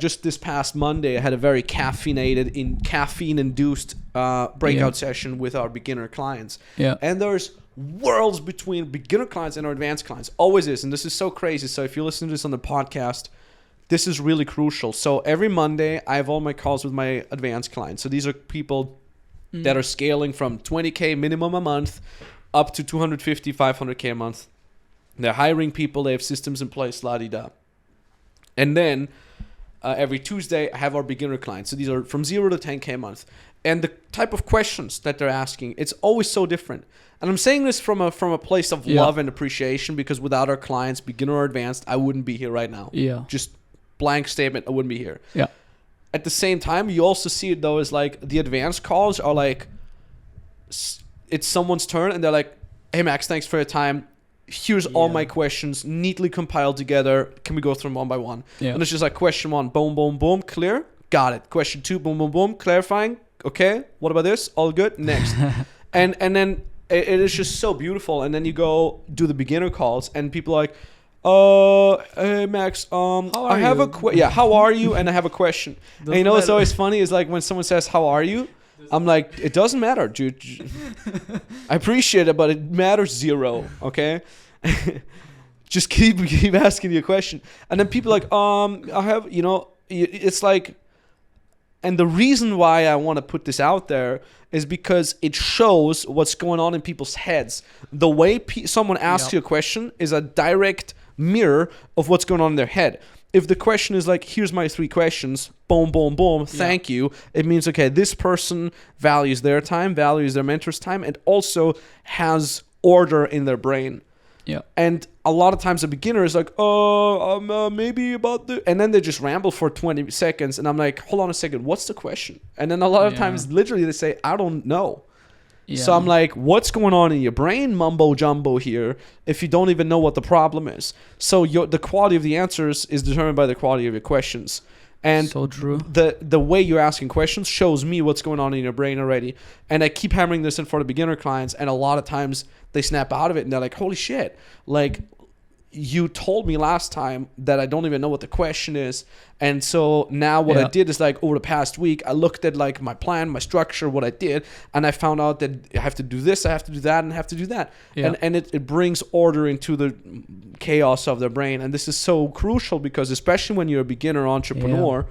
Just this past Monday, I had a very caffeine-induced breakout session with our beginner clients. Yeah. And there's worlds between beginner clients and our advanced clients. Always is. And this is so crazy. So if you listen to this on the podcast, this is really crucial. So every Monday, I have all my calls with my advanced clients. So these are people that are scaling from 20K minimum a month up to 250, 500K a month. They're hiring people. They have systems in place, la-di-da. And then every Tuesday, I have our beginner clients. So these are from 0 to 10K a month. And the type of questions that they're asking, it's always so different. And I'm saying this from a place of love and appreciation, because without our clients, beginner or advanced, I wouldn't be here right now. Yeah. Just blank statement, I wouldn't be here. Yeah. At the same time, you also see it though as like the advanced calls are like, it's someone's turn and they're like, hey Max, thanks for your time. Here's all my questions neatly compiled together. Can we go through them one by one? Yeah. And it's just like question 1, boom, boom, boom, clear. Got it. Question 2, boom, boom, boom, clarifying. Okay. What about this? All good. Next. and then it is just so beautiful. And then you go do the beginner calls and people are like, hey Max, I have a how are you? And I have a question. And you know what's always funny is like when someone says, how are you? I'm like, it doesn't matter, dude. I appreciate it, but it matters 0, okay? Just keep asking you a question. And then people are like, I have, it's like, and the reason why I want to put this out there is because it shows what's going on in people's heads. The way someone asks you a question is a direct mirror of what's going on in their head. If the question is like, here's my 3 questions, boom, boom, boom, thank you, it means, okay, this person values their time, values their mentor's time, and also has order in their brain. Yeah. And a lot of times a beginner is like, maybe about the... And then they just ramble for 20 seconds, and I'm like, hold on a second, what's the question? And then a lot of times, literally, they say, I don't know. Yeah. So I'm like, what's going on in your brain, mumbo jumbo here, if you don't even know what the problem is? So the quality of the answers is determined by the quality of your questions. And so true. The way you're asking questions shows me what's going on in your brain already. And I keep hammering this in front of beginner clients, and a lot of times they snap out of it and they're like, holy shit, like you told me last time that I don't even know what the question is. And so now what I did is like over the past week, I looked at like my plan, my structure, what I did, and I found out that I have to do this, I have to do that, and I have to do that. Yeah. And it brings order into the chaos of their brain. And this is so crucial because especially when you're a beginner entrepreneur,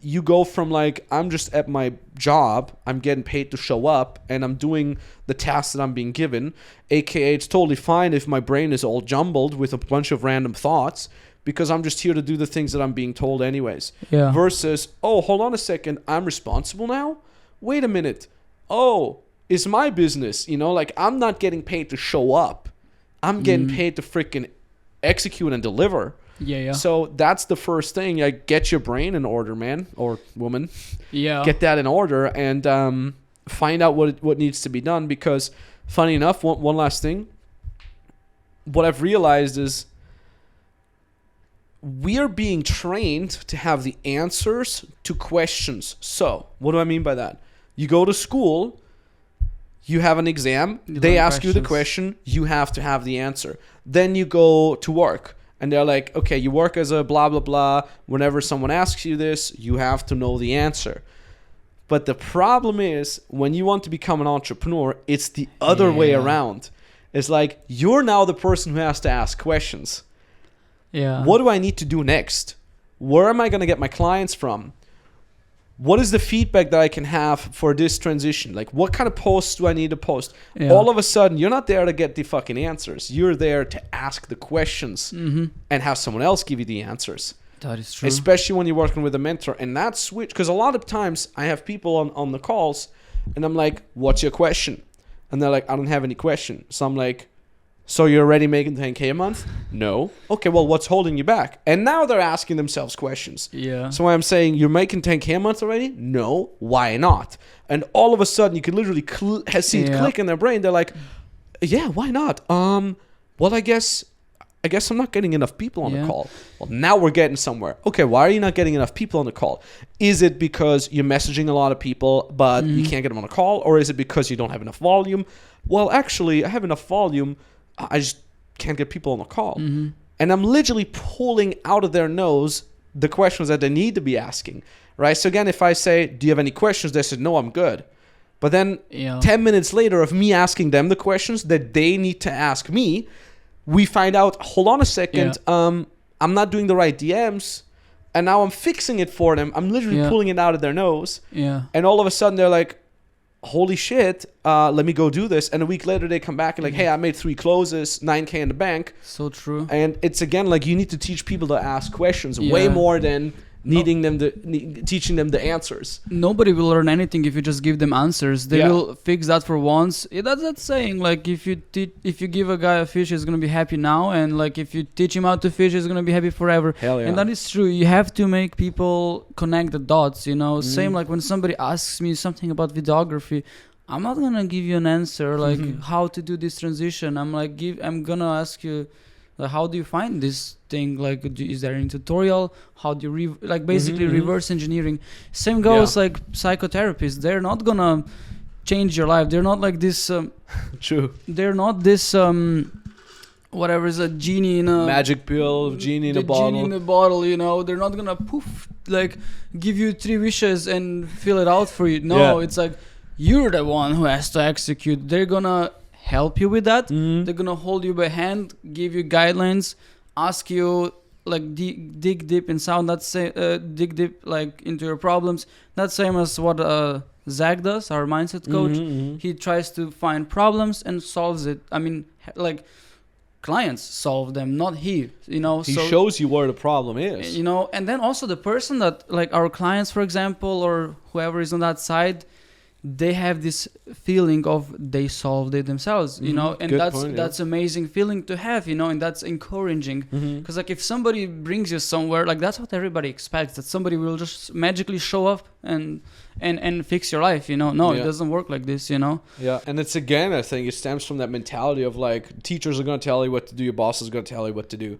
you go from like, I'm just at my job, I'm getting paid to show up, and I'm doing the tasks that I'm being given, aka it's totally fine if my brain is all jumbled with a bunch of random thoughts, because I'm just here to do the things that I'm being told anyways. Yeah. Versus, oh, hold on a second, I'm responsible now? Wait a minute. Oh, it's my business, like I'm not getting paid to show up. I'm getting paid to freaking execute and deliver. Yeah. So that's the first thing. Like, get your brain in order, man or woman. Yeah. Get that in order and find out what needs to be done. Because, funny enough, one last thing. What I've realized is we are being trained to have the answers to questions. So, what do I mean by that? You go to school, you have an exam, they ask you the question, you have to have the answer. Then you go to work. And they're like, okay, you work as a blah, blah, blah. Whenever someone asks you this, you have to know the answer. But the problem is, when you want to become an entrepreneur, it's the other way around. It's like, you're now the person who has to ask questions. Yeah. What do I need to do next? Where am I going to get my clients from? What is the feedback that I can have for this transition? Like, what kind of posts do I need to post? Yeah. All of a sudden, you're not there to get the fucking answers. You're there to ask the questions and have someone else give you the answers. That is true. Especially when you're working with a mentor. And that switch, because a lot of times I have people on the calls and I'm like, what's your question? And they're like, I don't have any question. So I'm like, so you're already making 10K a month? No. Okay, well, what's holding you back? And now they're asking themselves questions. Yeah. So I'm saying, you're making 10K a month already? No. Why not? And all of a sudden, you can literally see it click in their brain. They're like, yeah, why not? Well, I guess I'm not getting enough people on the call. Well, now we're getting somewhere. Okay, why are you not getting enough people on the call? Is it because you're messaging a lot of people, but you can't get them on a call? Or is it because you don't have enough volume? Well, actually, I have enough volume. I just can't get people on the call. And I'm literally pulling out of their nose the questions that they need to be asking, right? So again, if I say, do you have any questions? They said, no, I'm good. But then 10 minutes later of me asking them the questions that they need to ask me, we find out, hold on a second, I'm not doing the right DMs. And now I'm fixing it for them. I'm literally pulling it out of their nose. Yeah. And all of a sudden they're like, holy shit, let me go do this. And a week later they come back and like, hey, I made 3 closes, 9K in the bank. So true. And it's again like you need to teach people to ask questions way more than teaching them the answers. Nobody will learn anything if you just give them answers. They will fix that for once. That's saying like if you give a guy a fish, he's gonna be happy now, and like if you teach him how to fish, he's gonna be happy forever. Hell yeah. And that is true. You have to make people connect the dots. You know, same like when somebody asks me something about videography, I'm not gonna give you an answer like how to do this transition. I'm gonna ask you, like, how do you find this thing? Like, is there any tutorial? How do you basically reverse engineering? Same goes like psychotherapists. They're not gonna change your life. They're not like this. True. They're not this. Whatever is a genie in a magic pill, genie in a bottle. Genie in a bottle. You know, they're not gonna like give you 3 wishes and fill it out for you. No, it's like you're the one who has to execute. They're gonna help you with that. They're gonna hold you by hand, give you guidelines, ask you like dig deep inside. That's dig deep like into your problems. That's same as what Zach does, our mindset coach. He tries to find problems and solves it. I mean, like clients solve them, not he. You know, he shows you where the problem is. You know, and then also the person that like our clients, for example, or whoever is on that side, they have this feeling of they solved it themselves, you know, and that's amazing feeling to have, you know, and that's encouraging because like if somebody brings you somewhere, like that's what everybody expects, that somebody will just magically show up and fix your life, you know. No, it doesn't work like this, you know. Yeah, and it's again, I think it stems from that mentality of like teachers are going to tell you what to do, your boss is going to tell you what to do.